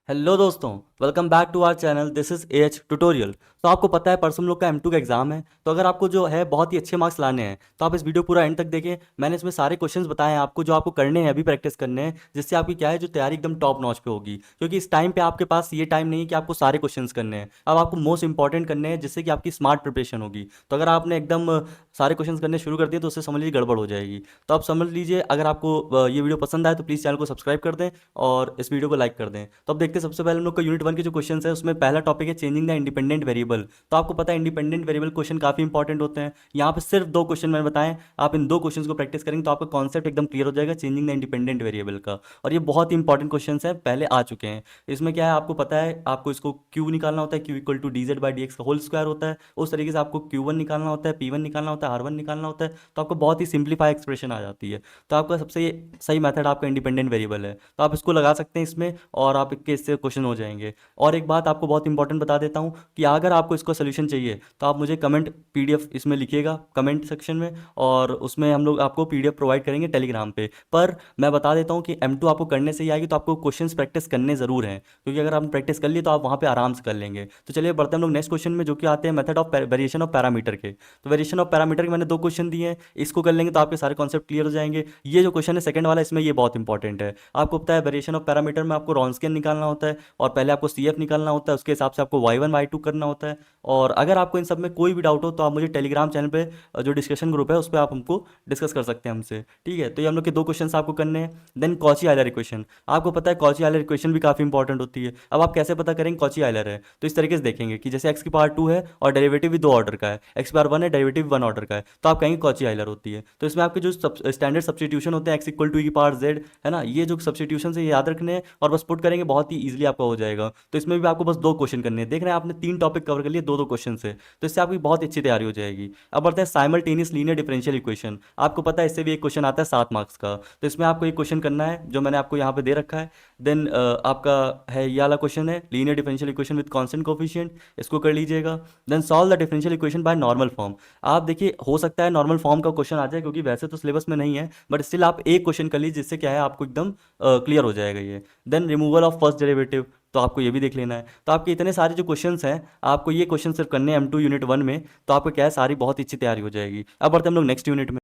Hello दोस्तों, welcome back to our channel. This is H tutorial. तो आपको पता है परसों हम लोग का M2 का एग्जाम है। तो अगर आपको जो है बहुत ही अच्छे मार्क्स लाने हैं तो आप इस वीडियो पूरा एंड तक देखें। मैंने इसमें सारे क्वेश्चंस बताए हैं आपको जो आपको करने हैं, अभी प्रैक्टिस करने हैं, जिससे आपकी क्या है जो तैयारी एकदम टॉप नॉच पे होगी। क्योंकि इस टाइम पे आपके पास ये टाइम नहीं है कि आपको सारे क्वेश्चंस करने हैं। अब आपको मोस्ट इंपॉर्टेंट करने हैं जिससे कि आपकी स्मार्ट प्रिपरेशन होगी। तो अगर आपने एकदम सारे क्वेश्चंस करने शुरू कर दिए तो उससे समझ लीजिए गड़बड़ हो जाएगी। तो आप समझ लीजिए, अगर आपको ये वीडियो पसंद आए तो प्लीज़ चैनल को सब्सक्राइब कर दें और इस वीडियो को लाइक कर दें। तो अब देखते हैं, सबसे पहले हम लोग का यूनिट 1 के जो क्वेश्चन है उसमें पहला टॉपिक है चेंजिंग द इंडिपेंडेंट वेरिएबल। तो आपको पता है इंडिपेंडेंट वेरिएबल क्वेश्चन काफी इंपॉर्टेंट होते हैं। यहाँ पे सिर्फ दो क्वेश्चन मैंने बताएं, आप इन दो क्वेश्चन को प्रैक्टिस करेंगे तो आपका कॉन्सेप्ट एकदम क्लियर हो जाएगा चेंजिंग द इंडिपेंडेंट वेरिएबल का। और ये बहुत ही इंपॉर्टेंट क्वेश्चन है, पहले आ चुके हैं। इसमें क्या है आपको पता है, आपको इसको क्यू निकालना होता है, Q equal to D Z by D X का होल स्क्वायर होता है। उस तरीके से आपको Q1 निकालना होता है, P1 निकालना होता है, R1 निकालना होता है। तो आपको बहुत ही सिंप्लीफाई एक्सप्रेशन आ जाती है। तो आपका सबसे सही मेथड आपका इंडिपेंडेंट वेरिएबल है, तो आप इसको लगा सकते हैं इसमें और आप इसके इससे क्वेश्चन हो जाएंगे। और एक बात आपको बहुत इंपॉर्टेंट बता देता हूँ कि अगर आपको इसको सोल्यूशन चाहिए तो आप मुझे कमेंट PDF इसमें लिखिएगा कमेंट सेक्शन में, और उसमें हम लोग आपको PDF प्रोवाइड करेंगे टेलीग्राम पे। पर मैं बता देता हूँ कि M2 आपको करने से ही आएगी, तो आपको क्वेश्चंस प्रैक्टिस करने ज़रूर हैं, क्योंकि अगर आपने प्रैक्टिस कर ली तो आप वहाँ पे आराम से कर लेंगे। तो चलिए बढ़ते हैं हम लोग नेक्स्ट क्वेश्चन में, जो कि आते हैं method of variation of parameter के। तो वेरिएशन ऑफ पैरामीटर के मैंने दो क्वेश्चन दिए हैं, इसको कर लेंगे तो आपके सारे कॉन्सेप्ट क्लियर हो जाएंगे। ये जो क्वेश्चन है सेकंड वाला, इसमें ये बहुत इंपॉर्टेंट है। आपको पता है वेरिएशन ऑफ पैरामीटर में आपको रॉन्स्कियन निकालना होता है, और पहले आपको CF निकालना होता है, उसके हिसाब से आपको Y1 Y2 करना होता है। और अगर आपको इन सब में कोई भी डाउट हो तो आप मुझे टेलीग्राम चैनल पे जो डिस्कशन ग्रुप है उस पर आप हमको डिस्कस कर सकते हैं हमसे, ठीक है। तो ये हम लोग के दो क्वेश्चन आपको करने हैं। देन कॉची आयलर इक्वेशन, आपको पता है कॉची आयलर इक्वेशन भी काफ़ी इंपॉर्टेंट होती है। अब आप कैसे पता करेंगे कॉची आयलर है, तो इस तरीके से देखेंगे कि जैसे एक्स की पावर 2 है और डेरिवेटिव भी 2 ऑर्डर का है, एक्स की पावर 1 है, डेरिवेटिव 1 ऑर्डर का है, तो आप कहेंगे कॉची आयलर होती है। तो इसमें आपके जो स्टैंडर्ड सब्सटीट्यूशन होते हैं एक्स इक्वल टू की पावर जेड, है ना, ये जो सब्सटीट्यूशन से याद रखने हैं और बस पुट करेंगे, बहुत ही ईजिली आपका हो जाएगा। तो इसमें भी आपको बस दो क्वेश्चन करने हैं, देख रहे हैं आपने 3 टॉपिक कवर कर लिए दो दो क्वेश्चन से, तो इससे आपकी बहुत अच्छी तैयारी हो जाएगी। अब बढ़ते हैं साइमल्टेनियस लीनियर डिफरेंशियल इक्वेशन। आपको पता है इससे भी एक क्वेश्चन आता है 7 मार्क्स का। तो इसमें आपको एक क्वेश्चन करना है जो मैंने आपको यहाँ पे दे रखा है। देन आपका है ये वाला क्वेश्चन है linear differential equation with constant coefficient, इसको कर लीजिएगा। Then solve the differential equation by normal form. आप देखिए हो सकता है नॉर्मल फॉर्म का क्वेश्चन आ जाए, क्योंकि वैसे तो सिलेबस में नहीं है, बट स्टिल आप एक क्वेश्चन कर लीजिए, जिससे क्या है आपको एकदम क्लियर हो जाएगा ये। Then removal of first derivative, तो आपको ये भी देख लेना है। तो आपके इतने सारे जो क्वेश्चंस हैं, आपको ये क्वेश्चन सिर्फ करने हैं M2 यूनिट 1 में, तो आपको क्या है सारी बहुत अच्छी तैयारी हो जाएगी। अब बढ़ते हैं हम लोग नेक्स्ट यूनिट में।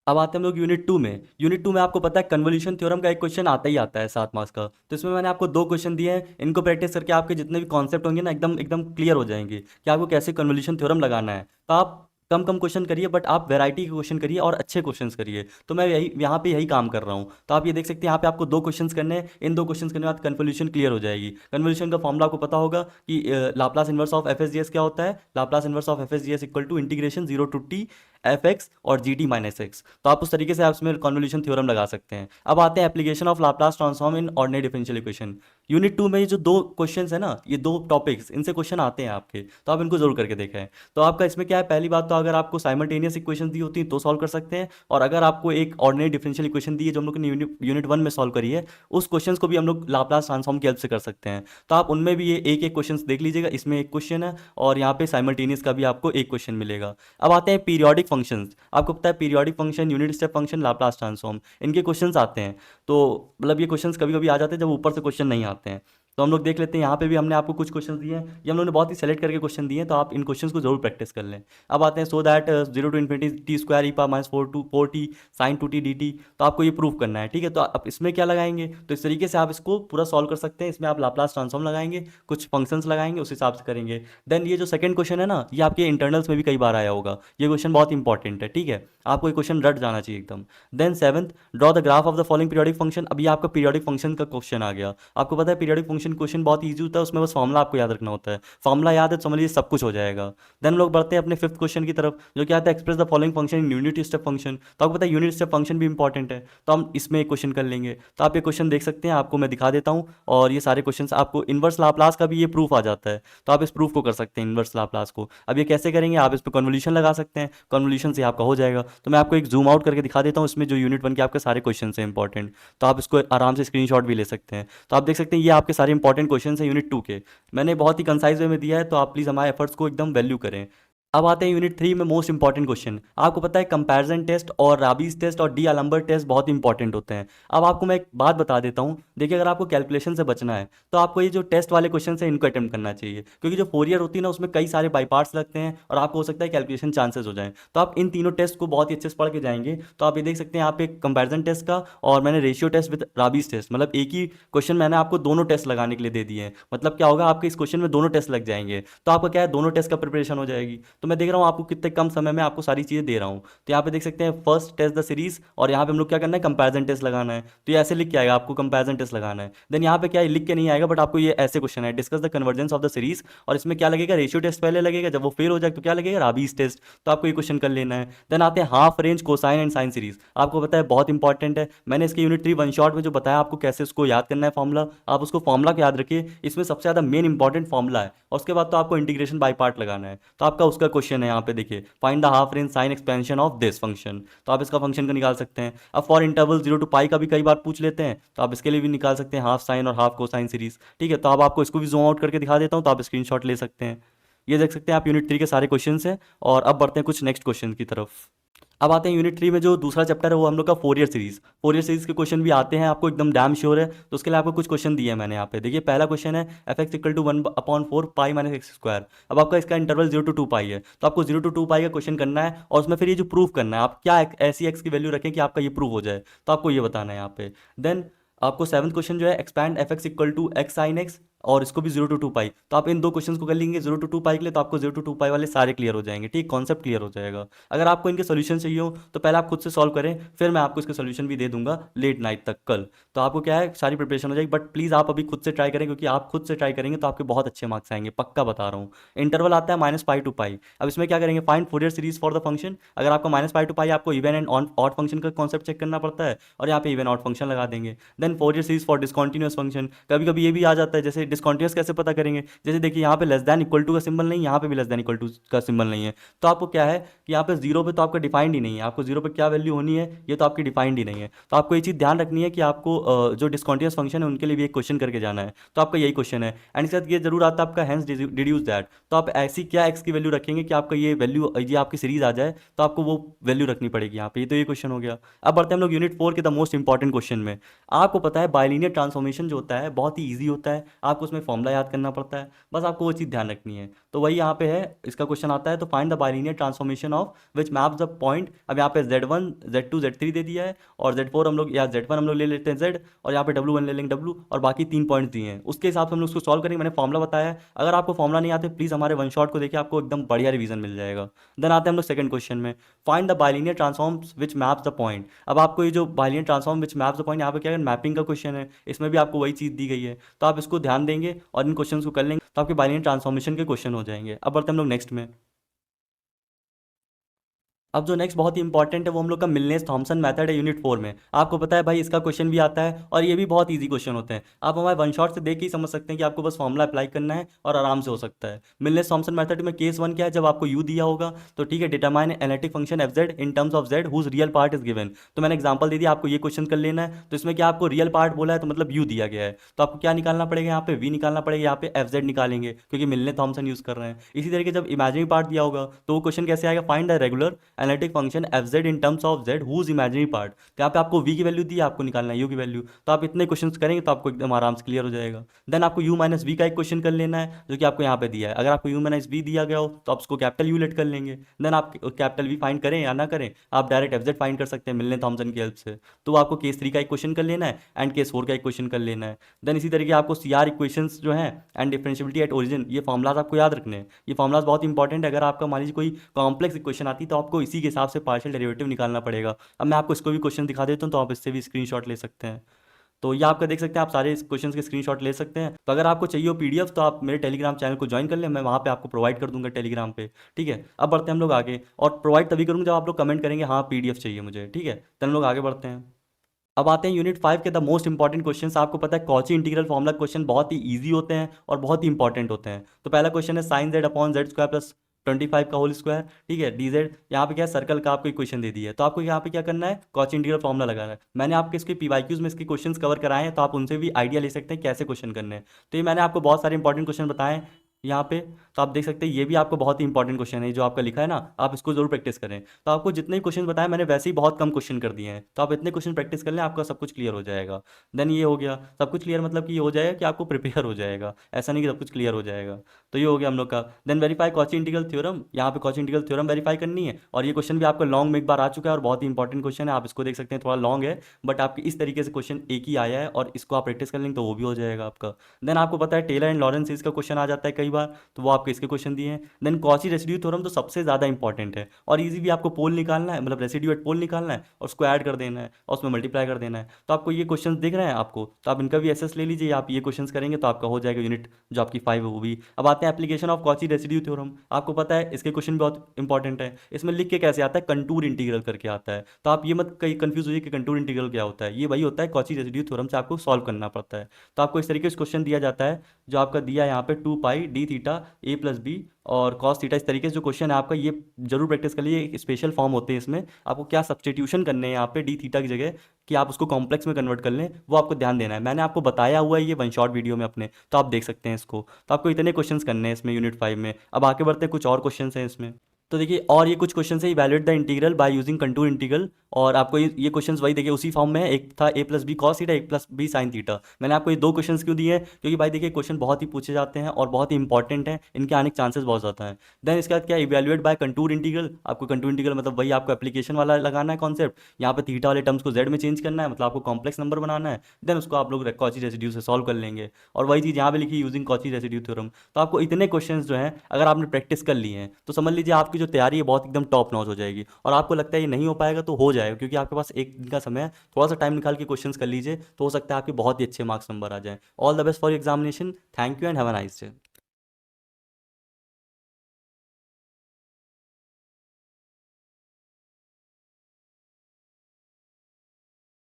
अब आते हैं हम लोग यूनिट 2 में। यूनिट 2 में आपको पता है कन्वोल्यूशन थ्योरम का एक क्वेश्चन आता ही आता है 7 मार्क्स का। तो इसमें मैंने आपको दो क्वेश्चन दिए हैं, इनको प्रैक्टिस करके आपके जितने भी कॉन्सेप्ट होंगे ना एकदम एकदम क्लियर हो जाएंगे कि आपको कैसे कन्वोल्यूशन थ्योरम लगाना है। तो आप कम कम क्वेश्चन करिए, बट आप वैरायटी के क्वेश्चन करिए और अच्छे क्वेश्चंस करिए। तो मैं यही यहाँ पे यही काम कर रहा हूँ। तो आप ये देख सकते हैं यहाँ पे आपको दो क्वेश्चंस करने हैं, इन दो क्वेश्चंस करने के बाद कन्वोल्यूशन क्लियर हो जाएगी। कन्वोल्यूशन का फॉर्मूला आपको पता होगा कि लाप्लास इनवर्स ऑफ FSGS क्या होता है। Laplace inverse of FSGS equal to integration 0 to t fx और gt माइनस एक्स। तो आप उस तरीके से आप इसमें कन्वोल्यूशन थ्योरम लगा सकते हैं। अब आते हैं application of Laplace transform in ordinary differential equation. Unit 2 में ये जो दो क्वेश्चंस है ना, ये दो टॉपिक्स, इनसे क्वेश्चन आते हैं आपके, तो आप इनको जरूर करके देखें। तो आपका इसमें क्या है, पहली बात तो अगर आपको साइमल्टेनियस इक्वेशन दी होती है तो सॉल्व कर सकते हैं, और अगर आपको एक ऑर्डिनरी डिफरेंशियल इक्वेशन दी है जो हम लोग ने यूनिट 1 में सॉल्व करी है, उस क्वेश्चन को भी हम लोग लाप्लास ट्रांसफॉर्म की हेल्प से कर सकते हैं। तो आप उनमें भी ये एक एक क्वेश्चन देख लीजिएगा, इसमें एक क्वेश्चन है और यहाँ पे साइमल्टेनियस का भी आपको एक क्वेश्चन मिलेगा। अब आते हैं पीरियोडिक फंक्शंस। आपको पता है periodic function, unit step function, Laplace transform, इनके क्वेश्चंस आते हैं। तो मतलब ये क्वेश्चंस कभी कभी आ जाते हैं जब ऊपर से क्वेश्चन नहीं आते हैं। तो हम लोग देख लेते हैं, यहाँ पे भी हमने आपको कुछ क्वेश्चन दिए हैं, ये हम लोगों ने बहुत ही सेलेक्ट करके क्वेश्चन दिए हैं, तो आप इन क्वेश्चंस को जरूर प्रैक्टिस कर लें। अब आते हैं so that 0 to infinity T square E power minus 4t sine 2t dt। तो आपको ये प्रूव करना है, ठीक है। तो आप इसमें क्या लगाएंगे, तो इस तरीके से आप इसको पूरा सॉल्व कर सकते हैं। इसमें आप लाप्लास ट्रांसफॉर्म लगाएंगे, कुछ फंक्शंस लगाएंगे, उस हिसाब से करेंगे। देन ये जो सेकंड क्वेश्चन है ना, ये आपके इंटरनल्स में भी कई बार आया होगा, ये क्वेश्चन बहुत इंपॉर्टेंट है, ठीक है। आपको ये क्वेश्चन रट जाना चाहिए एकदम। Then seventh, draw the graph of the following periodic function. अभी आपका पीरियोडिक फंक्शन का क्वेश्चन आ गया। आपको पता है पीरियोडिक फंक्शन क्वेश्चन बहुत ईजी होता है, उसमें बस फॉर्मुला आपको याद रखना होता है। फॉर्मुला याद है तो समझ लीजिए सब कुछ हो जाएगा। देन हम लोग बढ़ते हैं अपने फिफ्थ क्वेश्चन की तरफ, जो क्या आता है express the following function in unit step function. तो आपको पता है यूनिट स्टेप फंक्शन भी इंपॉर्टेंट है, तो हम इसमें एक क्वेश्चन कर लेंगे। तो आप ये क्वेश्चन देख सकते हैं, आपको मैं दिखा देता हूँ। और ये सारे क्वेश्चन आपको इनवर्स लाप्लास का भी ये प्रूफ आ जाता है, तो आप इस प्रूफ को कर सकते हैं इनवर्स लाप्लास को। अब ये कैसे करेंगे, आप इस पर कन्वोल्यूशन लगा सकते हैं, कन्वोल्यूशन से आपका हो जाएगा। तो मैं आपको एक जूम आउट करके दिखा देता हूँ, इसमें जो यूनिट 1 के आपके सारे क्वेश्चन हैं इंपॉर्टेंट, तो आप इसको आराम से स्क्रीनशॉट भी ले सकते हैं। तो आप देख सकते हैं ये आपके सारे इंपॉर्टेंट क्वेश्चन हैं यूनिट 2 के। मैंने बहुत ही कंसाइज वे में दिया है, तो आप प्लीज़ हमारे एफर्ट्स को एकदम वैल्यू करें। अब आते हैं यूनिट 3 में मोस्ट इंपॉर्टेंट क्वेश्चन। आपको पता है कंपैरिजन टेस्ट और राबीज टेस्ट और डी अलेम्बर टेस्ट बहुत इंपॉर्टेंट होते हैं। अब आपको मैं एक बात बता देता हूँ, देखिए अगर आपको कैलकुलेशन से बचना है तो आपको ये जो टेस्ट वाले क्वेश्चन है इनको अटेम्प्ट करना चाहिए, क्योंकि जो फोरियर होती है ना उसमें कई सारे बाई पार्ट्स लगते हैं और आपको हो सकता है कैलकुलेशन चांसेस हो जाए। तो आप इन तीनों टेस्ट को बहुत ही अच्छे से पढ़ के जाएंगे तो आप ये देख सकते हैं यहाँ पे कंपैरिजन टेस्ट का और मैंने ratio test with Raabe's test, मतलब एक ही क्वेश्चन मैंने आपको दोनों टेस्ट लगाने के लिए दे दिए हैं। मतलब क्या होगा, आपके इस क्वेश्चन में दोनों टेस्ट लग जाएंगे, तो आपका क्या है दोनों टेस्ट का प्रिपरेशन हो जाएगी। तो मैं देख रहा हूँ आपको कितने कम समय में आपको सारी चीज़ें दे रहा हूँ। तो यहाँ पे देख सकते हैं फर्स्ट टेस्ट द सीरीज और यहाँ पे हम लोग क्या करना है कंपैरिजन टेस्ट लगाना है। तो ये ऐसे लिख के आएगा आपको कंपैरिजन टेस्ट लगाना है। देन यहाँ पे क्या है लिख के नहीं आएगा, बट आपको ये ऐसे क्वेश्चन है discuss the convergence of the series, और इसमें क्या लगेगा रेशियो टेस्ट पहले लगेगा, जब वो फेल हो जाए तो क्या लगेगा राबीज टेस्ट। तो आपको ये क्वेश्चन कर लेना है। देन आते हैं half range cosine and sine series. आपको पता है बहुत इंपॉर्टेंट है, मैंने इसके यूनिट 3 वन शॉट में जो बताया आपको कैसे उसको याद करना है फॉर्मूला, आप उसको फॉर्मूला को याद रखिए, इसमें सबसे ज़्यादा मेन इंपॉर्टेंट फॉर्मूला है। और उसके बाद तो आपको इंटीग्रेशन बाय पार्ट लगाना है। तो आपका उसका क्वेश्चन है यहाँ पे देखिए, find the half range sine expansion of this function. तो आप इसका फंक्शन को निकाल सकते हैं। अब फॉर इंटरवल 0 to पाई का भी कई बार पूछ लेते हैं, तो आप इसके लिए भी निकाल सकते हैं हाफ साइन और हाफ कोसाइन सीरीज। ठीक है, तो अब आपको इसको भी जूम आउट करके दिखा देता हूँ, तो आप स्क्रीनशॉट ले सकते हैं। ये देख सकते हैं आप यूनिट 3 के सारे क्वेश्चन हैं। और अब बढ़ते हैं कुछ नेक्स्ट क्वेश्चन की तरफ। अब आते हैं यूनिट 3 में जो दूसरा चैप्टर है वो हम लोग का फोरियर सीरीज। फोरियर सीरीज के क्वेश्चन भी आते हैं आपको एकदम डैम श्योर है, तो उसके लिए आपको कुछ क्वेश्चन दिए हैं मैंने यहाँ पे। देखिए पहला क्वेश्चन है F X equal to 1/4 pi minus X square. अब आपका इसका इंटरवल 0 to 2 पाई है, तो आपको 0 to 2 पाई का क्वेश्चन करना है और उसमें फिर ये जो प्रूव करना है आप क्या ऐसी एक्स की वैल्यू रखें कि आपका ये प्रूव हो जाए, तो आपको ये बताना है यहाँ पे। देन आपको सेवंथ क्वेश्चन जो है expand F X equal to X sine X, और इसको भी 0 to 2 पाई। तो आप इन दो क्वेश्चंस को कर लेंगे 0 to 2 पाई के लिए, तो आपको 0 to 2 पाई वाले सारे क्लियर हो जाएंगे। ठीक, कॉन्सेप्ट क्लियर हो जाएगा। अगर आपको इनके सोल्यूशन चाहिए हो तो पहले आप खुद से सॉल्व करें, फिर मैं आपको इसके सोल्यूशन भी दे दूंगा लेट नाइट तक कल। तो आपको क्या है सारी प्रिपरेशन हो जाएगी, बट प्लीज़ आप अभी खुद से ट्राई करें, क्योंकि आप खुद से ट्राई करेंगे तो आपके बहुत अच्छे मार्क्स आएंगे, पक्का बता रहा हूँ। इंटरवल आता है -पाई टू पाई। अब इसमें क्या करेंगे, find Fourier series for the function. अगर आपको -पाई टू पाई आपको इवन एंड ऑड फंक्शन का कॉन्सेप्ट चेक करना पड़ता है, और यहाँ पे इवन ऑड फंक्शन लगा देंगे। Then Fourier series for discontinuous function. कभी कभी ये भी आ जाता है, जैसे डिसकॉन्टिन्यूअस कैसे पता करेंगे, जैसे देखिए यहाँ पे लेस दैन इक्वल टू का सिंबल नहीं, यहाँ पे भी लेस दैन इक्वल टू का सिंबल नहीं है, तो आपको क्या है कि यहाँ पे जीरो पे तो आपका डिफाइंड ही नहीं है, आपको जीरो पे क्या वैल्यू होनी है ये तो आपकी डिफाइंड ही नहीं है। तो आपको ये चीज़ ध्यान रखनी है कि आपको जो डिसकॉन्टिन्यूअस फंक्शन है उनके लिए भी एक क्वेश्चन करके जाना है। तो आपका यही क्वेश्चन है, एंड इसके साथ ये जरूर आता है आपका हैंस डिड्यूस दैट। तो आप ऐसी क्या एक्स की वैल्यू रखेंगे कि आपका ये वैल्यू ये आपकी सीरीज आ जाए, तो आपको वो वैल्यू रखनी पड़ेगी यहाँ पे। ये तो ये क्वेश्चन हो गया। अब बढ़ते हैं हम लोग यूनिट 4 के द मोस्ट इंपॉर्टेंट क्वेश्चन में। आपको पता है बाइलिनियर ट्रांसफॉर्मेशन जो होता है बहुत ही ईजी होता है, आपको उसमें फॉर्मूला याद करना पड़ता है, बस आपको वो चीज़ ध्यान रखनी है। तो वही यहाँ पे है, इसका क्वेश्चन आता है, तो find the bilinear transformation of which maps the point. अब यहाँ पे Z1 Z2 Z3 दे दिया है, और Z4 हम लोग या Z1 हम लोग ले लेते हैं Z, और यहाँ पे W1 ले लेंगे W, और बाकी 3 पॉइंट्स दिए हैं, उसके हिसाब से हम लोग उसको सॉल्व करेंगे। मैंने फॉर्मूला बताया है, अगर आपको फॉर्मूला नहीं आते प्लीज़ हमारे वन शॉट को देखिए, आपको एकदम बढ़िया रिवीजन मिल जाएगा। देन आते हैं हम लोग सेकंड क्वेश्चन में, find the bilinear transforms which maps the point. अब आपको ये जो bilinear transform which maps the point, यहाँ पे क्या है मैपिंग का क्वेश्चन है, इसमें भी आपको वही चीज़ दी गई है, तो आप इसको ध्यान देंगे और इन क्वेश्चन को कर लेंगे तो आपके बाइलिनियर ट्रांसफॉर्मेशन के क्वेश्चन हो जाएंगे। अब बढ़ते हैं हम लोग नेक्स्ट में। अब जो नेक्स्ट बहुत ही इंपॉर्टेंट है वो हम लोग का मिलनेस थॉमसन मेथड है यूनिट 4 में। आपको पता है भाई इसका क्वेश्चन भी आता है, और ये भी बहुत इजी क्वेश्चन होते हैं। आप हमारे वन शॉट से देख के ही समझ सकते हैं कि आपको बस फॉर्मूला अप्लाई करना है और आराम से हो सकता है। मिलनेस थॉमसन मेथड में केस 1 क्या है, जब आपको यू दिया होगा तो ठीक है, determine analytic function F Z in terms of Z whose real part is given. तो मैंने एग्जाम्पल दे दिया, आपको ये क्वेश्चन कर लेना है। तो इसमें क्या आपको रियल पार्ट बोला है, तो मतलब यू दिया गया है, तो आपको क्या निकालना पड़ेगा, यहाँ पे वी निकालना पड़ेगा, यहाँ पे एफ जेड निकालेंगे क्योंकि मिलने थॉमसन यूज कर रहे हैं। इसी तरीके जब इमेजिनरी पार्ट दिया होगा तो वो क्वेश्चन कैसे आएगा, find the regular analytic function F Z in terms of Z whose imaginary part. यहाँ पे आपको वी की वैल्यू दी है, आपको निकालना है यू की वैल्यू। तो आप इतने क्वेश्चन करेंगे तो आपको एकदम आराम से क्लियर हो जाएगा। देन आपको यू माइनस वी का एक क्वेश्चन कर लेना है, जो कि आपको यहाँ पे दिया है। अगर आपको यू माइनस वी दिया गया हो तो आप उसको कैपिटल यू लेट कर लेंगे। देन आप कैपिटल वी फाइंड करें या ना करें, आप डायरेक्ट एफ जेड फाइंड कर सकते हैं मिलने थॉमसन की हेल्प से। तो आपको केस 3 का एक क्वेश्चन कर लेना है एंड केस 4 का एक क्वेश्चन कर लेना है। देन इसी तरीके आपको सी आर इक्वेशंस जो है एंड डिफरेंशियबिलिटी एट ओरिजिन, ये फॉर्मुलाज आपको याद रखने हैं। ये फॉर्मुलाज बहुत इंपॉर्टेंट है, अगर आपका मान लीजिए कोई कॉम्प्लेक्स इक्वेशन आती है तो आपको इसी के हिसाब से पार्शियल डेरिवेटिव निकालना पड़ेगा। अब मैं आपको इसको भी क्वेश्चन दिखा देता हूँ, तो आप इससे भी स्क्रीनशॉट ले सकते हैं। तो ये आपका देख सकते हैं, आप सारे क्वेश्चंस के स्क्रीनशॉट ले सकते हैं। तो अगर आपको चाहिए हो पीडीएफ तो आप मेरे टेलीग्राम चैनल को ज्वाइन कर लें, मैं वहाँ पे आपको प्रोवाइड कर दूंगा टेलीग्राम पे। ठीक है, अब बढ़ते हैं हम लोग आगे, और प्रोवाइड तभी करूँगा जब आप लोग कमेंट करेंगे हाँ पीडीएफ चाहिए मुझे। ठीक है, तो हम लोग आगे बढ़ते हैं। अब आते हैं यूनिट 5 के द मोस्ट इंपॉर्टेंट क्वेश्चंस। आपको पता है कॉची इंटीग्रल फॉर्मुला क्वेश्चन बहुत ही इजी होते हैं और बहुत ही इंपॉर्टेंट होते हैं। तो पहला क्वेश्चन है sine Z upon Z square plus 25 का होल स्क्वायर। ठीक है, डी जेड यहाँ पे क्या है, सर्कल का आपको इक्वेशन दे दी है, तो आपको यहाँ पे क्या करना है, कॉची इंटीग्रल फॉर्मुला लगाना है। मैंने आपके इसके पीवाईक्यूज में इसके क्वेश्चंस कवर कराए हैं, तो आप उनसे भी आइडिया ले सकते हैं कैसे क्वेश्चन करने हैं। तो ये मैंने आपको बहुत सारे इंपॉर्टेंट क्वेश्चन बताए हैं। यहाँ पे। तो आप देख सकते हैं ये भी आपको बहुत ही इंपॉर्टेंट क्वेश्चन है जो आपका लिखा है ना, आप इसको जरूर प्रैक्टिस करें। तो आपको जितने क्वेश्चन बताए मैंने वैसे ही बहुत कम क्वेश्चन कर दिए हैं, तो आप इतने क्वेश्चन प्रैक्टिस कर लें, आपका सब कुछ क्लियर हो जाएगा। देन ये हो गया सब कुछ क्लियर, मतलब कि ये हो जाएगा कि आपको प्रिपेयर हो जाएगा, ऐसा नहीं कि सब कुछ क्लियर हो जाएगा। तो ये हो गया हम लोग का। Then verify Cauchy integral theorem, यहाँ पे कॉची इंटीग्रल थ्योरम वेरीफाई करनी है, और ये क्वेश्चन भी आपका लॉन्ग में एक बार आ चुका है और बहुत ही इंपॉर्टेंट क्वेश्चन है, आप इसको देख सकते हैं, थोड़ा लॉन्ग है बट आपके इस तरीके से क्वेश्चन एक ही आया है और इसको आप प्रैक्टिस कर लेंगे तो वो भी हो जाएगा आपका। देन आपको पता है टेलर एंड लॉरेंस सीरीज का क्वेश्चन आ जाता है कई बार, तो वो आपके इसके क्वेश्चन दिए हैं। देन कॉची रेसिड्यू थ्योरम तो सबसे ज़्यादा इंपॉर्टेंट है और इजी भी, आपको पोल निकालना है, मतलब रेसिड्यू एट पोल निकालना है और उसको ऐड कर देना है और उसमें मल्टीप्लाई कर देना है। तो आपको ये क्वेश्चन दिख रहे हैं आपको, तो आप इनका भी एसेस ले लीजिए, आप ये क्वेश्चन करेंगे तो आपका हो जाएगा यूनिट जो आपकी 5 है वो भी। अब आते हैं application of Cauchy residue theorem, आपको पता है इसके क्वेश्चन बहुत इंपॉर्टेंट है। इसमें लिख के कैसे आता है, कंटूर इंटीग्रल करके आता है, तो आप ये मत कहीं कंफ्यूज होइए कि कंटूर इंटीग्रल क्या होता है, ये वही होता है कॉची रेसिड्यू थ्योरम से आपको सॉल्व करना पड़ता है। तो आपको इस तरीके से क्वेश्चन दिया जाता है जो आपका दिया है यहाँ पे 2 पाई डी थीटा ए प्लस बी और कॉस थीटा, इस तरीके से जो क्वेश्चन है आपका, ये जरूर प्रैक्टिस कर लीजिए। एक स्पेशल फॉर्म होते हैं इसमें, आपको क्या सब्स्टिट्यूशन करने हैं यहाँ पे डी थीटा की जगह कि आप उसको कॉम्प्लेक्स में कन्वर्ट कर लें, वो आपको ध्यान देना है। मैंने आपको बताया हुआ है ये वन शॉट वीडियो में अपने, तो आप देख सकते हैं इसको। तो आपको इतने क्वेश्चंस करने हैं इसमें यूनिट 5 में। अब आगे बढ़ते हैं, कुछ और क्वेश्चंस हैं इसमें। तो देखिए और ये कुछ क्वेश्चन है, evaluate the integral by using contour integral, और आपको ये क्वेश्चंस वही देखिए उसी फॉर्म में है, एक था ए प्लस बी कॉस थीटा, एक प्लस बी साइन थीटा। मैंने आपको ये दो क्वेश्चंस क्यों दिए हैं, क्योंकि भाई देखिए क्वेश्चन बहुत ही पूछे जाते हैं और बहुत ही इंपॉर्टेंट है, इनके आने के चांसेस बहुत ज़्यादा हैं। देन इसके बाद क्या, इवैल्यूएट बाय कंटूर इंटीग्रल, आपको कंटूर इंटीग्रल मतलब वही आपको एप्लीकेशन वाला लगाना है कॉन्सेप्ट, यहाँ पे थीटा वाले टर्म्स को जेड में चेंज करना है, मतलब आपको कॉम्प्लेक्स नंबर बनाना है। देन उसको आप लोग कॉची रेसिड्यू से सॉल्व कर लेंगे, और वही चीज़ यहाँ पे लिखी यूजिंग कॉची रेसिड्यू थ्योरम। तो आपको इतने क्वेश्चंस जो हैं अगर आपने प्रैक्टिस कर लिए हैं तो समझ लीजिए आपकी जो तैयारी है बहुत एकदम टॉप नॉच हो जाएगी। और आपको लगता है ये नहीं हो पाएगा तो हो जाएगा, क्योंकि आपके पास एक दिन का समय है, थोड़ा सा टाइम निकाल के क्वेश्चंस कर लीजिए तो हो सकता है आपके बहुत ही अच्छे मार्क्स नंबर आ जाएं। All the best for examination, thank you and have a nice day.